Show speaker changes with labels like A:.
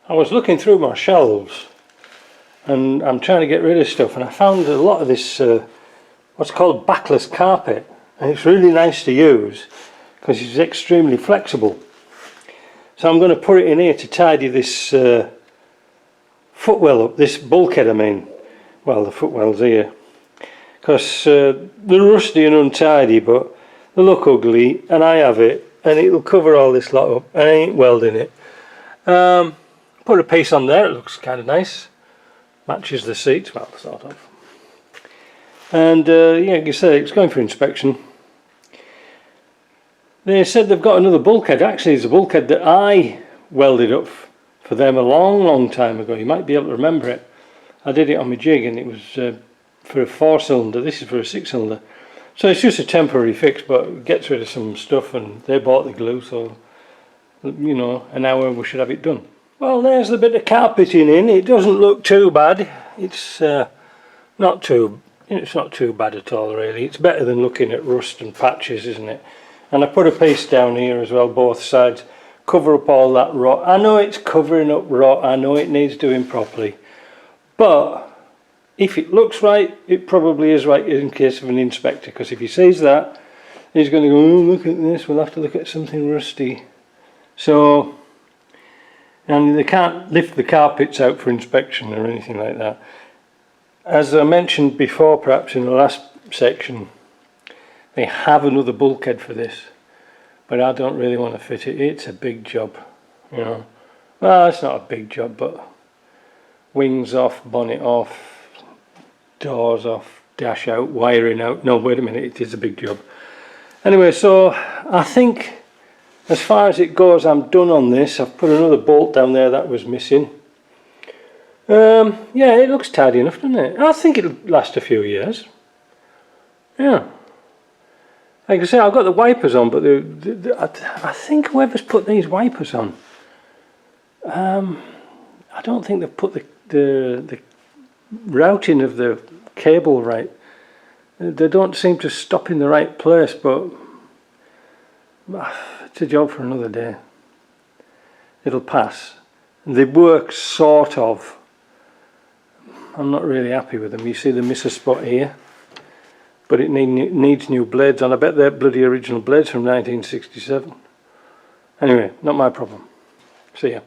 A: I was looking through my shelves and I'm trying to get rid of stuff, and I found a lot of this what's called backless carpet, and it's really nice to use because it's extremely flexible. So I'm going to put it in here to tidy this footwell up, this bulkhead I mean. Well, the footwell's here because they're rusty and untidy, but they look ugly, and I have it, and it'll cover all this lot up, and I ain't welding it. Put a piece on there, it looks kind of nice, matches the seats, well, sort of. And yeah, like you say, it's going for inspection. They said they've got another bulkhead. Actually, it's a bulkhead that I welded up for them a long time ago. You might be able to remember it. I did it on my jig, and it was for a 4-cylinder. This is for a 6-cylinder. So it's just a temporary fix, but it gets rid of some stuff, and they bought the glue, so you know, an hour we should have it done. Well, there's the bit of carpeting in. It doesn't look too bad. It's not too bad at all, really. It's better than looking at rust and patches, isn't it? And I put a piece down here as well, both sides, cover up all that rot. I know it's covering up rot. I know it needs doing properly, but if it looks right, it probably is right in case of an inspector, because if he sees that, he's going to go, oh, look at this, we'll have to look at something rusty. So, and they can't lift the carpets out for inspection or anything like that. As I mentioned before, perhaps in the last section, they have another bulkhead for this, but I don't really want to fit it. It's a big job, you know. Well, it's not a big job, but wings off, bonnet off, doors off, dash out, wiring out. No, wait a minute, it is a big job. Anyway, so I think as far as it goes, I'm done on this. I've put another bolt down there that was missing. Yeah, it looks tidy enough, doesn't it? I think it'll last a few years. Yeah. Like I say, I've got the wipers on, but I think whoever's put these wipers on, I don't think they've put the routing of the cable right. They don't seem to stop in the right place, but it's a job for another day. It'll pass. They work sort of. I'm not really happy with them. You see the miss a spot here, but it needs new blades, and I bet they're bloody original blades from 1967. Anyway, not my problem. See ya.